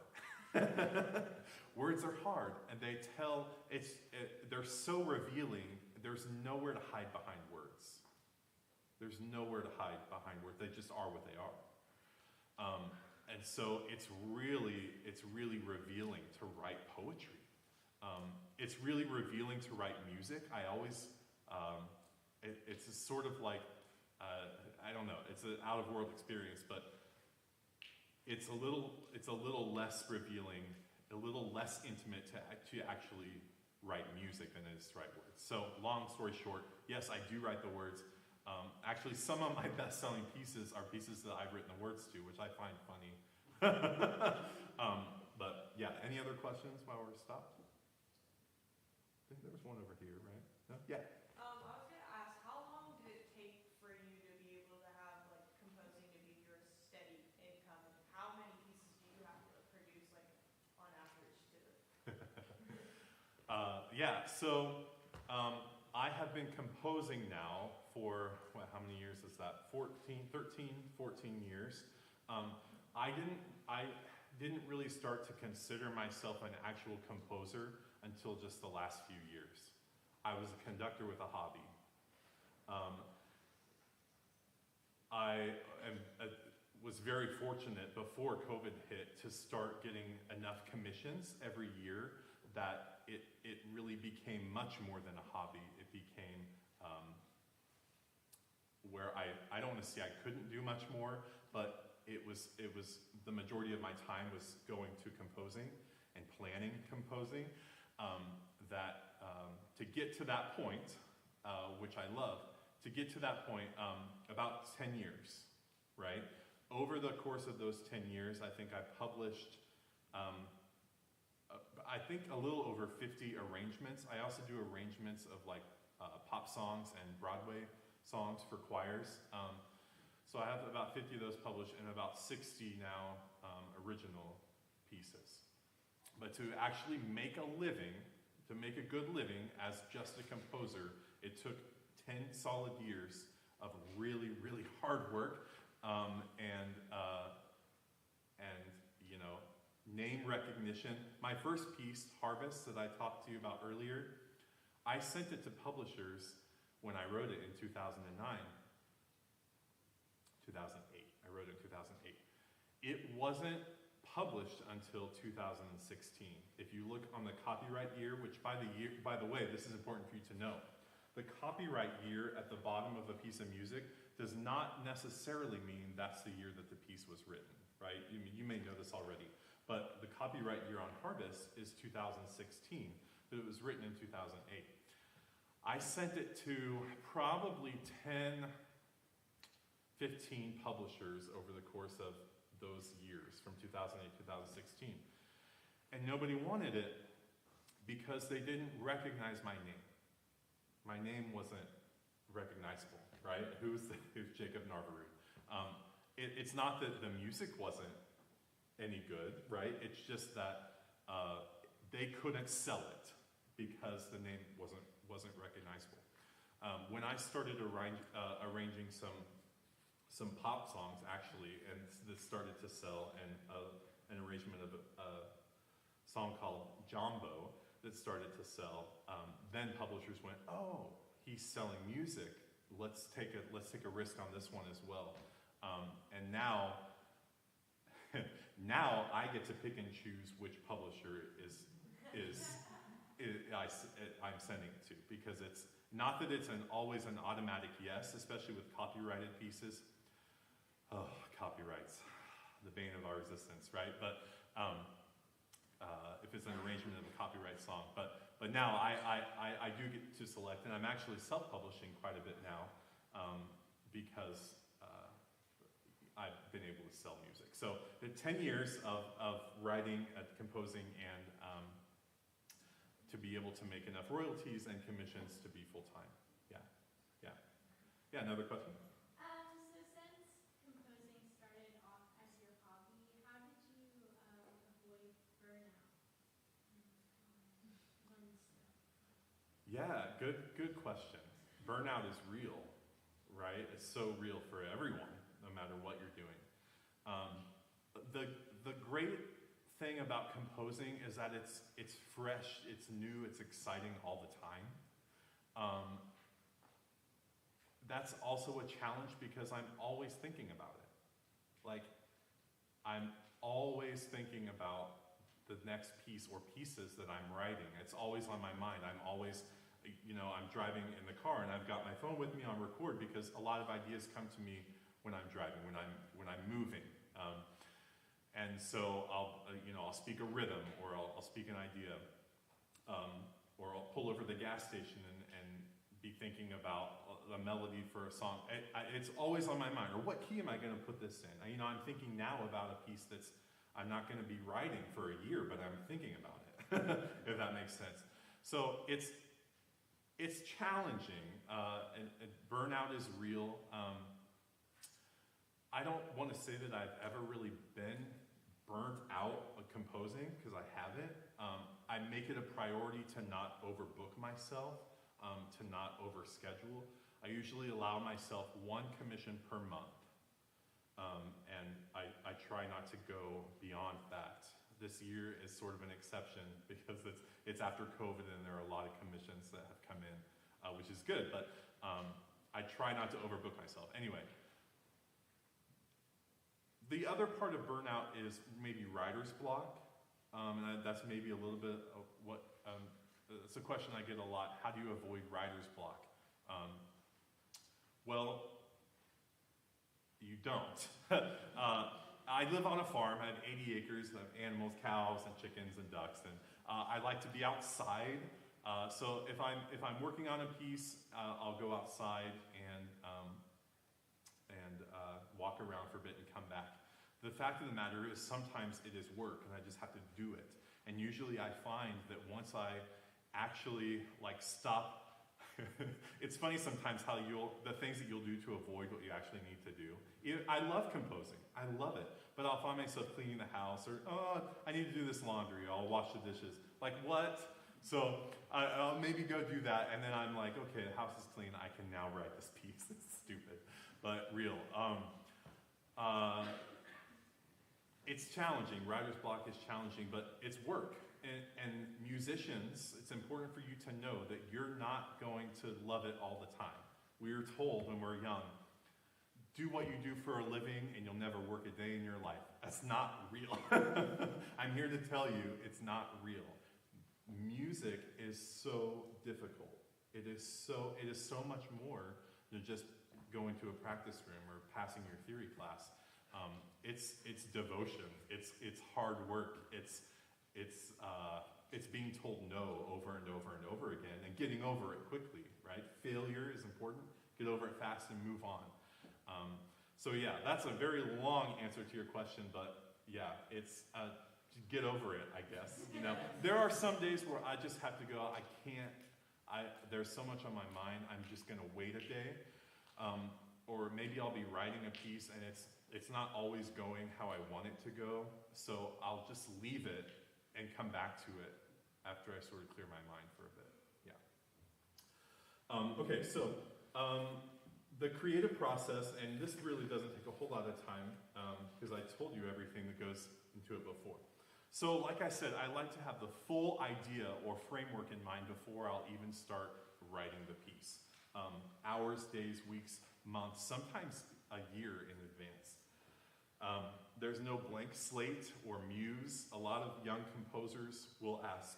Speaker 1: Words are hard, and they tell, they're so revealing, there's nowhere to hide behind words. There's nowhere to hide behind words, they just are what they are. And so it's really revealing to write poetry. It's really revealing to write music. I always, it's a sort of like, I don't know, it's an out-of-world experience, but it's a little less revealing, a little less intimate to actually write music than it is to write words. So long story short, yes, I do write the words. Actually, some of my best-selling pieces are pieces that I've written the words to, which I find funny. But yeah, any other questions while we're stopped? I think there was one over here, right? No? Yeah.
Speaker 2: I was going to ask, how long did it take for you to be able to have like composing to be your steady income? And how many pieces do you have to produce, like on average, to?
Speaker 1: Yeah. So I have been composing now for how many years is that? 13, 14 years. I didn't really start to consider myself an actual composer until just the last few years. I was a conductor with a hobby. I was very fortunate before COVID hit to start getting enough commissions every year that it really became much more than a hobby. It became where I don't want to say I couldn't do much more, but it was the majority of my time was going to composing and planning composing. To get to that point, which I love, to get to that point, about 10 years, right? Over the course of those 10 years, I think I published, I think a little over 50 arrangements. I also do arrangements of like pop songs and Broadway songs for choirs. So I have about 50 of those published and about 60 now original pieces. But to actually make a living, to make a good living as just a composer, it took 10 solid years of really, really hard work and you know, name recognition. My first piece, Harvest, that I talked to you about earlier, I sent it to publishers when I wrote it in 2009. 2008. I wrote it in 2008. It wasn't published until 2016. If you look on the copyright year, which by the way, this is important for you to know. The copyright year at the bottom of a piece of music does not necessarily mean that's the year that the piece was written, right? You may know this already, but the copyright year on Harvest is 2016, but it was written in 2008. I sent it to probably 10, 15 publishers over the course of those years, from 2008 to 2016. And nobody wanted it because they didn't recognize my name. My name wasn't recognizable, right? Who's Jacob Narvaru? It's not that the music wasn't any good, right? It's just that they couldn't sell it. because the name wasn't recognizable. When I started arranging some pop songs, actually, and this started to sell, and an arrangement of a song called Jumbo that started to sell, then publishers went, oh, he's selling music. Let's take a risk on this one as well. And now I get to pick and choose which publisher I'm sending it to, because it's not that it's always an automatic yes, especially with copyrighted pieces. Oh, copyrights, the bane of our existence, right? But if it's an arrangement of a copyright song, but now I do get to select, and I'm actually self-publishing quite a bit now, because I've been able to sell music. So 10 years of writing, composing, and to be able to make enough royalties and commissions to be full-time. Yeah, another question?
Speaker 3: So since composing started off as your hobby, how did you avoid burnout?
Speaker 1: Yeah, good question. Burnout is real, right? It's so real for everyone, no matter what you're doing. The great thing about composing is that it's fresh, it's new, it's exciting all the time. That's also a challenge because I'm always thinking about it. Like, I'm always thinking about the next piece or pieces that I'm writing. It's always on my mind. I'm always, I'm driving in the car and I've got my phone with me on record because a lot of ideas come to me when I'm driving, when I'm moving. And so I'll speak a rhythm, or I'll speak an idea, or I'll pull over the gas station and be thinking about a melody for a song. It's always on my mind. Or what key am I going to put this in? I'm thinking now about a piece that's I'm not going to be writing for a year, but I'm thinking about it, if that makes sense. So it's challenging, and burnout is real. I don't want to say that I've ever really been burnt out of composing, because I haven't. I make it a priority to not overbook myself, to not overschedule. I usually allow myself one commission per month, and I try not to go beyond that. This year is sort of an exception because it's after COVID and there are a lot of commissions that have come in, which is good, but I try not to overbook myself. Anyway, the other part of burnout is maybe writer's block, and that's maybe a little bit of what, it's a question I get a lot. How do you avoid writer's block? Well, you don't. I live on a farm. I have 80 acres of animals, cows, and chickens, and ducks, and I like to be outside. So if I'm working on a piece, I'll go outside and walk around for a bit and come back. The fact of the matter is sometimes it is work, and I just have to do it. And usually I find that once I actually stop. It's funny sometimes how the things that you'll do to avoid what you actually need to do. I love composing, I love it, but I'll find myself cleaning the house, or, I need to do this laundry, I'll wash the dishes. Like, what? So I'll maybe go do that, and then I'm like, okay, the house is clean, I can now write this piece. It's stupid, but real. It's challenging, writer's block is challenging, but it's work. And musicians, it's important for you to know that you're not going to love it all the time. We are told when we're young, do what you do for a living and you'll never work a day in your life. That's not real. I'm here to tell you it's not real. Music is so difficult. It is so much more than just going to a practice room or passing your theory class. It's devotion. It's hard work. It's being told no over and over and over again and getting over it quickly, right? Failure is important. Get over it fast and move on. So yeah, that's a very long answer to your question, but yeah, it's get over it, I guess. There are some days where I just have to go, I can't, there's so much on my mind, I'm just gonna wait a day. Or maybe I'll be writing a piece and it's not always going how I want it to go, so I'll just leave it and come back to it after I sort of clear my mind for a bit. Yeah. Okay, so the creative process, and this really doesn't take a whole lot of time because I told you everything that goes into it before. So like I said, I like to have the full idea or framework in mind before I'll even start writing the piece. Hours, days, weeks, months, sometimes a year in advance. There's no blank slate or muse. A lot of young composers will ask,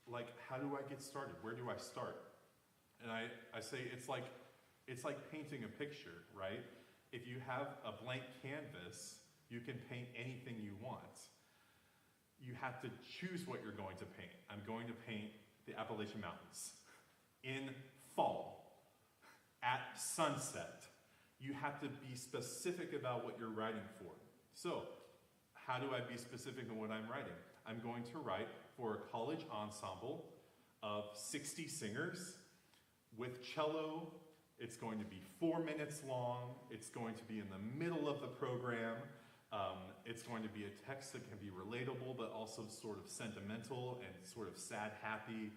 Speaker 1: like, how do I get started? Where do I start? And I say it's like painting a picture, right? If you have a blank canvas, you can paint anything you want. You have to choose what you're going to paint. I'm going to paint the Appalachian Mountains in fall, at sunset. You have to be specific about what you're writing for. So, how do I be specific in what I'm writing? I'm going to write for a college ensemble of 60 singers with cello. It's going to be 4 minutes long. It's going to be in the middle of the program. It's going to be a text that can be relatable, but also sort of sentimental and sort of sad, happy.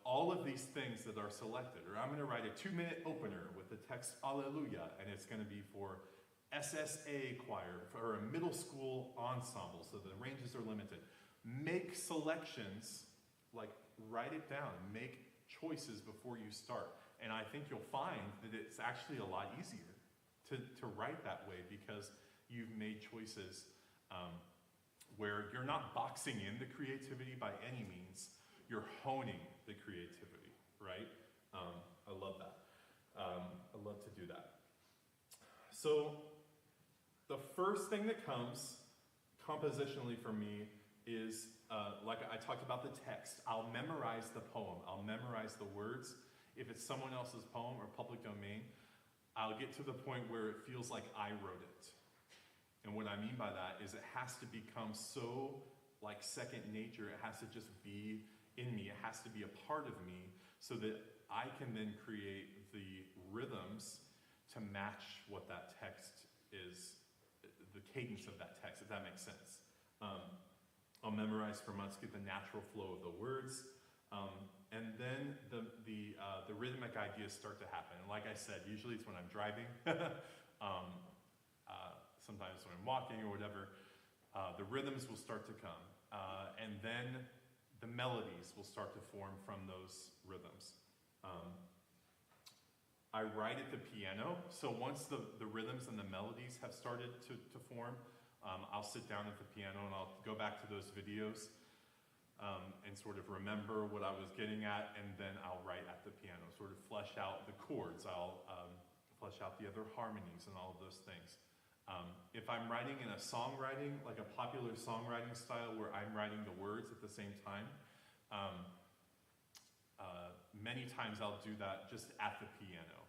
Speaker 1: All of these things that are selected. Or I'm going to write a 2-minute opener with the text Alleluia, and it's going to be for SSA choir, for a middle school ensemble, so the ranges are limited. Make selections, like write it down, make choices before you start. And I think you'll find that it's actually a lot easier to write that way because you've made choices where you're not boxing in the creativity by any means. You're honing the creativity, right? I love that. I love to do that. So the first thing that comes compositionally for me is, like I talked about the text. I'll memorize the poem. I'll memorize the words. If it's someone else's poem or public domain, I'll get to the point where it feels like I wrote it. And what I mean by that is it has to become so like second nature. It has to just be in me. It has to be a part of me so that I can then create the rhythms to match what that text is, the cadence of that text, if that makes sense. I'll memorize for months, get the natural flow of the words, and then the rhythmic ideas start to happen. And like I said, usually it's when I'm driving, sometimes when I'm walking or whatever, the rhythms will start to come. And then the melodies will start to form from those rhythms. I write at the piano, so once the rhythms and the melodies have started to form, I'll sit down at the piano and I'll go back to those videos and sort of remember what I was getting at, and then I'll write at the piano, sort of flesh out the chords, I'll flesh out the other harmonies and all of those things. If I'm writing in a songwriting, like a popular songwriting style where I'm writing the words at the same time, many times I'll do that just at the piano,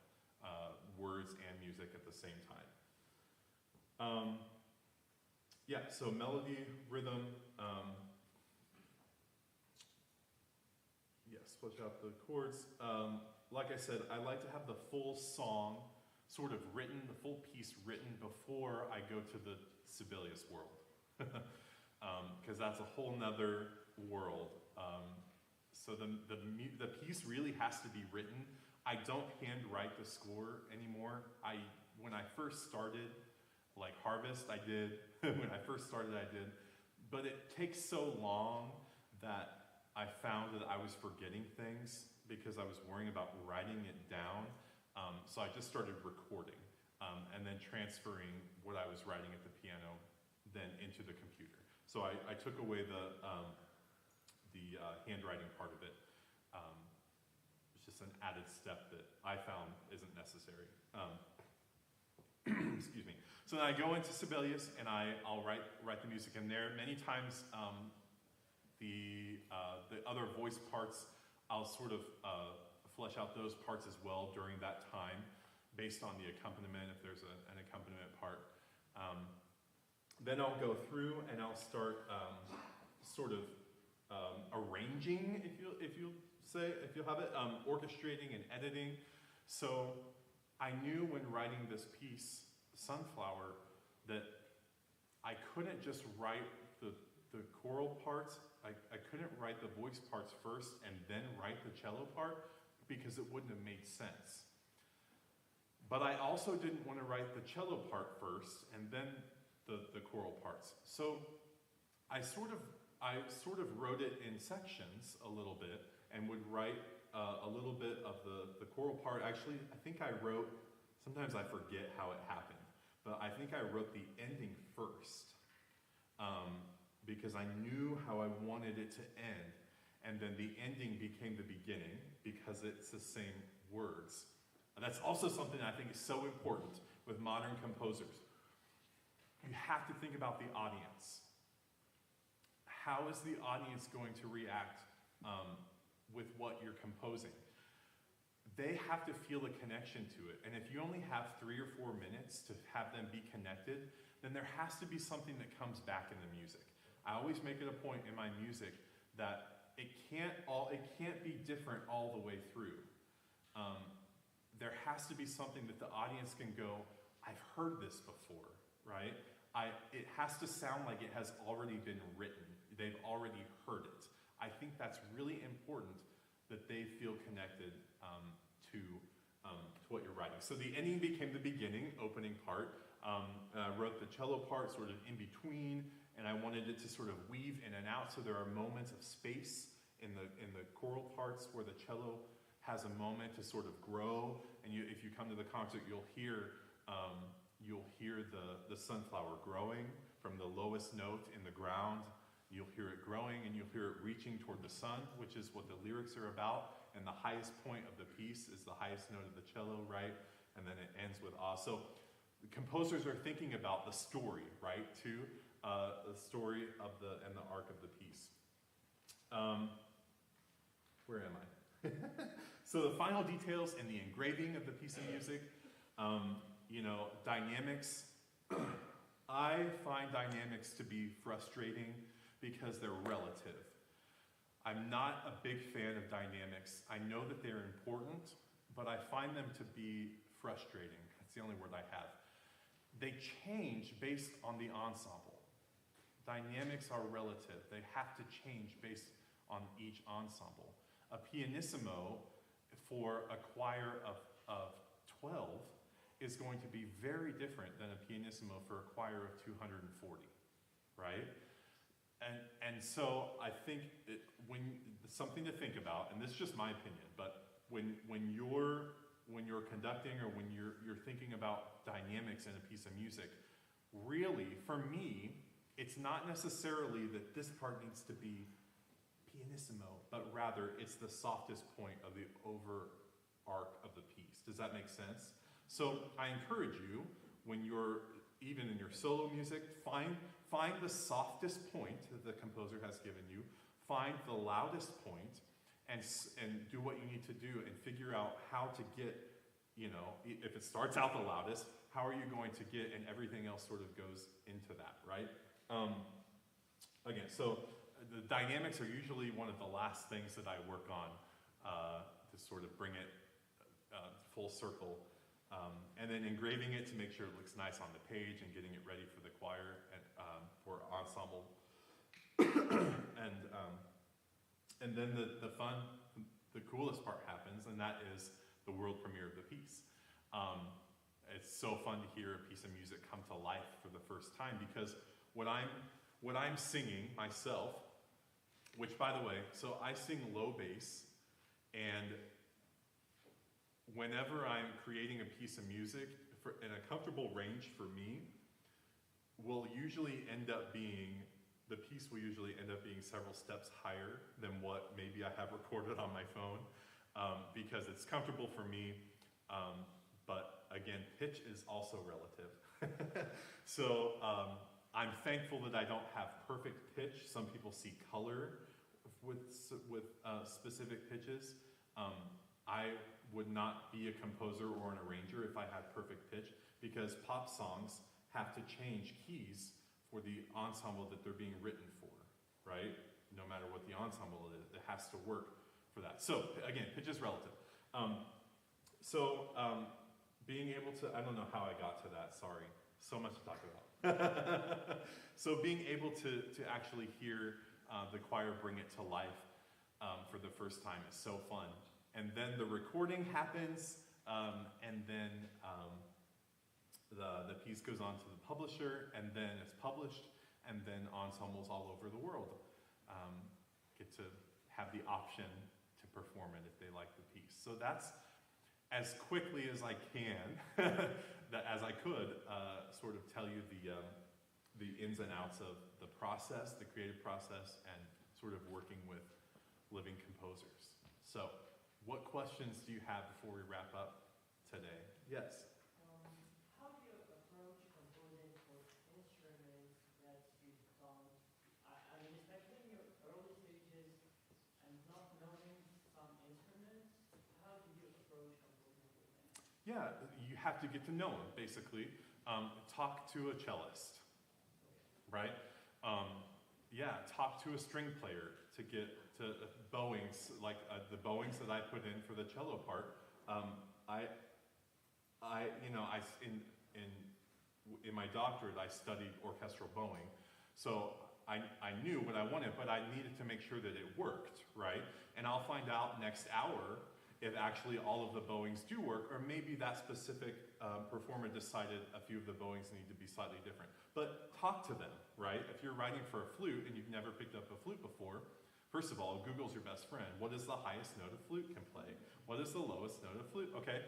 Speaker 1: words and music at the same time. So melody, rhythm, flesh out the chords. Like I said, I like to have the full song sort of written, the full piece written before I go to the Sibelius world. Because that's a whole nother world. So the piece really has to be written. I don't handwrite the score anymore. When I first started, like Harvest, I did. When I first started, I did. But it takes so long that I found that I was forgetting things because I was worrying about writing it down. So I just started recording and then transferring what I was writing at the piano then into the computer. So I took away the handwriting part of it. It's just an added step that I found isn't necessary. Excuse me. So then I go into Sibelius and I'll write the music in there. Many times the other voice parts, I'll sort of flesh out those parts as well during that time based on the accompaniment, if there's an accompaniment part. Then I'll go through and I'll start sort of arranging, if you'll have it, orchestrating and editing. So I knew when writing this piece, Sunflower, that I couldn't just write the the choral parts, I couldn't write the voice parts first and then write the cello part because it wouldn't have made sense. But I also didn't want to write the cello part first and then the choral parts. So I sort of wrote it in sections a little bit and would write a little bit of the choral part. Actually, I think I wrote, sometimes I forget how it happened, but I think I wrote the ending first because I knew how I wanted it to end. And then the ending became the beginning because it's the same words. And that's also something I think is so important with modern composers. You have to think about the audience. How is the audience going to react with what you're composing? They have to feel a connection to it. And if you only have 3 or 4 minutes to have them be connected, then there has to be something that comes back in the music. I always make it a point in my music that it can't be different all the way through. There has to be something that the audience can go, I've heard this before, right? It has to sound like it has already been written. They've already heard it. I think that's really important that they feel connected to what you're writing. So the ending became the beginning, opening part. I wrote the cello part sort of in between, and I wanted it to sort of weave in and out, so there are moments of space in the choral parts where the cello has a moment to sort of grow. And if you come to the concert, you'll hear the sunflower growing from the lowest note in the ground. You'll hear it growing, and you'll hear it reaching toward the sun, which is what the lyrics are about. And the highest point of the piece is the highest note of the cello, right? And then it ends with ah. So the composers are thinking about the story, right, too, the story and the arc of the piece. Where am I? So the final details in the engraving of the piece of music, dynamics. I find dynamics to be frustrating because they're relative. I'm not a big fan of dynamics. I know that they're important, but I find them to be frustrating. That's the only word I have. They change based on the ensemble. Dynamics are relative. They have to change based on each ensemble. A pianissimo for a choir of 12 is going to be very different than a pianissimo for a choir of 240, right? And so I think something to think about, and this is just my opinion, but when you're conducting or when you're thinking about dynamics in a piece of music, really, for me, it's not necessarily that this part needs to be pianissimo, but rather it's the softest point of the over arc of the piece. Does that make sense? So I encourage you, when you're even in your solo music, find the softest point that the composer has given you, find the loudest point, and do what you need to do and figure out how to get, if it starts out the loudest, how are you going to get, and everything else sort of goes into that, right? Again, so the dynamics are usually one of the last things that I work on to sort of bring it full circle. And then engraving it to make sure it looks nice on the page and getting it ready for the choir and for ensemble. And then the coolest part happens, and that is the world premiere of the piece. It's so fun to hear a piece of music come to life for the first time, because what I'm singing myself, which, by the way, so I sing low bass, and whenever I'm creating a piece of music in a comfortable range for me, the piece will usually end up being several steps higher than what maybe I have recorded on my phone, because it's comfortable for me, but again, pitch is also relative. So I'm thankful that I don't have perfect pitch. Some people see color with specific pitches. I would not be a composer or an arranger if I had perfect pitch, because pop songs have to change keys for the ensemble that they're being written for, right? No matter what the ensemble is, it has to work for that. So again, pitch is relative. Being able to, I don't know how I got to that, sorry. So much to talk about. So being able to actually hear the choir bring it to life for the first time is so fun. And then the recording happens, and then the piece goes on to the publisher, and then it's published, and then ensembles all over the world get to have the option to perform it if they like the piece. So that's as quickly as I can, as I could, sort of tell you the ins and outs of the process, the creative process, and sort of working with living composers. So, what questions do you have before we wrap up today? Yes?
Speaker 4: How do you approach composing for instruments that you don't, I mean, especially in your early stages and not knowing some instruments, how do you approach composing for them?
Speaker 1: Yeah, you have to get to know them, basically. Talk to a cellist, right? Talk to a string player to get to bowings, like the bowings that I put in for the cello part. In my doctorate, I studied orchestral bowing, so I knew what I wanted, but I needed to make sure that it worked, right? And I'll find out next hour if actually all of the bowings do work, or maybe that specific performer decided a few of the bowings need to be slightly different. But talk to them, right? If you're writing for a flute and you've never picked up a flute before, first of all, Google's your best friend. What is the highest note a flute can play? What is the lowest note a flute? Okay,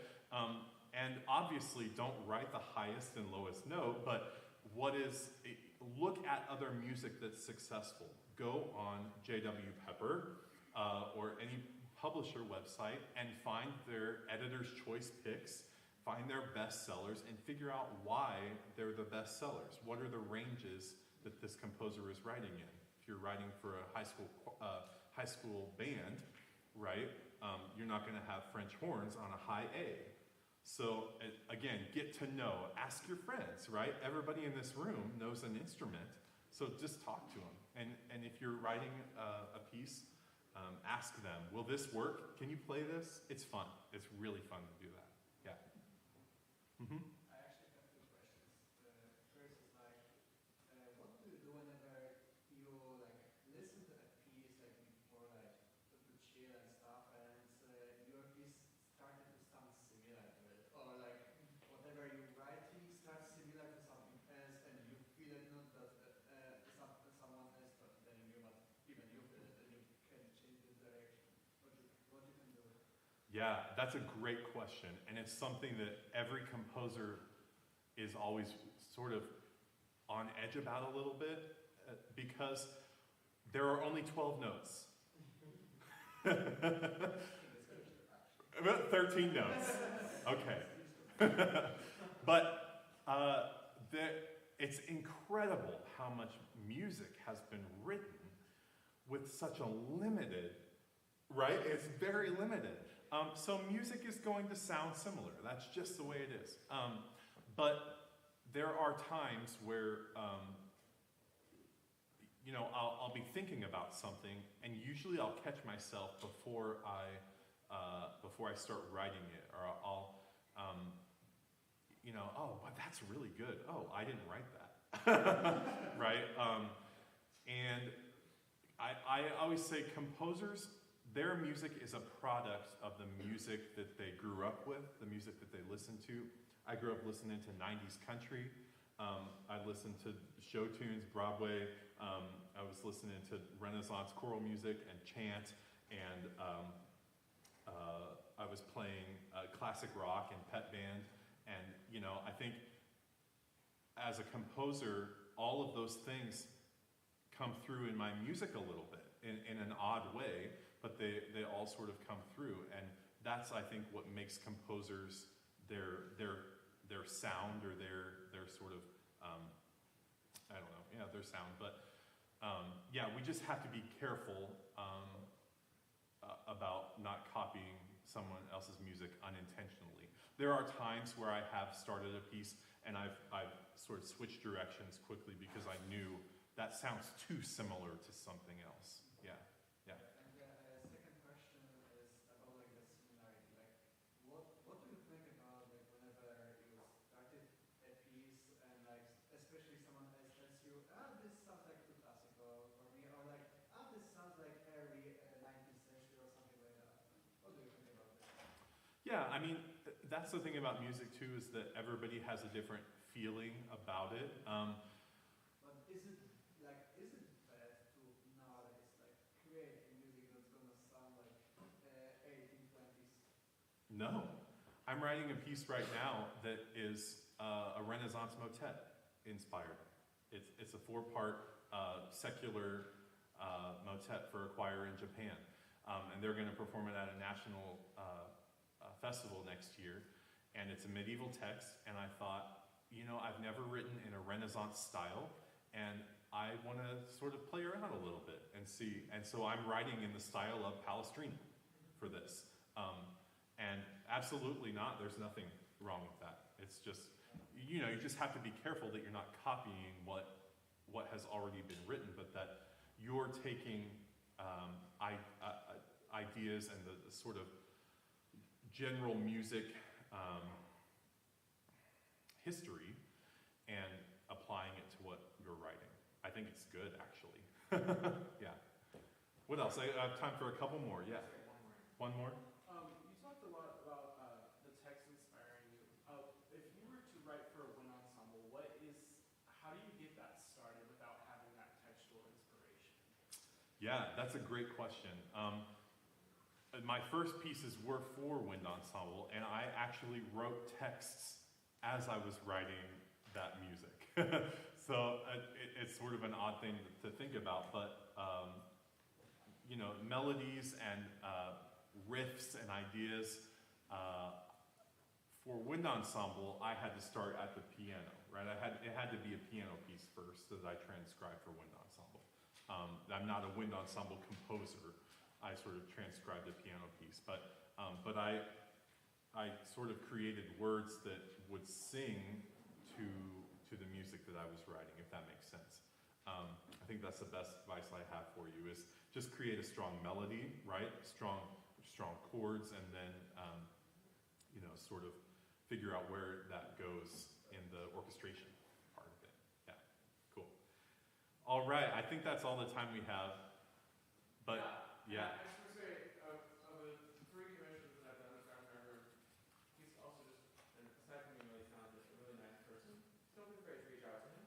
Speaker 1: and obviously don't write the highest and lowest note, but look at other music that's successful. Go on J.W. Pepper or any publisher website and find their editor's choice picks, find their best sellers, and figure out why they're the best sellers. What are the ranges that this composer is writing in? If you're writing for a high school band, right, you're not going to have French horns on a high A. So again, get to know, ask your friends, right? Everybody in this room knows an instrument, so just talk to them. And if you're writing a piece, ask them, will this work? Can you play this? It's fun. It's really fun to do that. Yeah. Mm-hmm.
Speaker 5: I actually have two questions. The first is like, what do you do whenever you like listen to a piece like before like to chill and stuff, and your piece started to sound similar to it, or like whatever you're writing starts similar to something else, and you feel it, not that someone else started telling you, but even you feel it, and you can change the direction. What you can do?
Speaker 1: Yeah, that's a great question, and it's something that every composer is always sort of on edge about a little bit, because there are only 12 notes. About 13 notes. Okay. But it's incredible how much music has been written with such a limited, right? It's very limited. So music is going to sound similar. That's just the way it is. But there are times where, I'll be thinking about something, and usually I'll catch myself before I start writing it, or I'll, oh, but that's really good. Oh, I didn't write that, right? And I always say composers, their music is a product of the music that they grew up with, the music that they listened to. I grew up listening to 90s country. I listened to show tunes, Broadway. I was listening to Renaissance choral music and chant, and I was playing classic rock and pet band. And, I think as a composer, all of those things come through in my music a little bit, in an odd way, but they all sort of come through. And that's, I think, what makes composers their sound, or their sort of, their sound. But we just have to be careful about not copying someone else's music unintentionally. There are times where I have started a piece and I've sort of switched directions quickly because I knew that sounds too similar to something else. Yeah.
Speaker 5: And the second question is about like the similarity. Like, what do you think about like whenever you started a piece and like this sounds like too classical for me, or like, this sounds like early 19th century or something like that. What do you think about that?
Speaker 1: Yeah, I mean, that's the thing about music too, is that everybody has a different feeling about it.
Speaker 5: But is it bad to nowadays like create music that's gonna sound like 1820s?
Speaker 1: No. I'm writing a piece right now that is a Renaissance motet inspired. It's a 4-part secular motet for a choir in Japan. And they're going to perform it at a national festival next year. And it's a medieval text, and I thought, you know, I've never written in a Renaissance style, and I want to sort of play around a little bit and see. And so I'm writing in the style of Palestrina for this. And absolutely not, there's nothing wrong with that. It's just, you know, you just have to be careful that you're not copying what has already been written, but that you're taking ideas and the sort of general music history and applying it to what you're writing. I think it's good, actually. Yeah. What else? I have time for a couple more. Yeah. One more?
Speaker 6: You talked a lot about the text inspiring you. If you were to write for a wind ensemble, how do you get that started without having that textual inspiration?
Speaker 1: Yeah, that's a great question. My first pieces were for wind ensemble, and I actually wrote texts as I was writing that music. So it's sort of an odd thing to think about, but you know, melodies and riffs and ideas. For wind ensemble, I had to start at the piano, right? It had to be a piano piece first that I transcribed for wind ensemble. I'm not a wind ensemble composer. I sort of transcribed the piano piece, but I sort of created words that would sing to the music that I was writing, if that makes sense. I think that's the best advice I have for you, is just create a strong melody, right? Strong chords, and then you know, sort of figure out where that goes in the orchestration part of it. Yeah, cool. All right, I think that's all the time we have. But yeah.
Speaker 6: I just want to say, of the 3 commissions that I've done with Dr. Harvard, he's also just, aside from being really talented, a really nice person. Don't be afraid to reach out to him.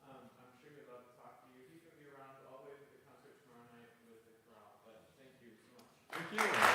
Speaker 6: I'm sure he'd love to talk to you. He's going to be around all the way to the concert tomorrow night with the chorale, but thank you so much.
Speaker 1: Thank you.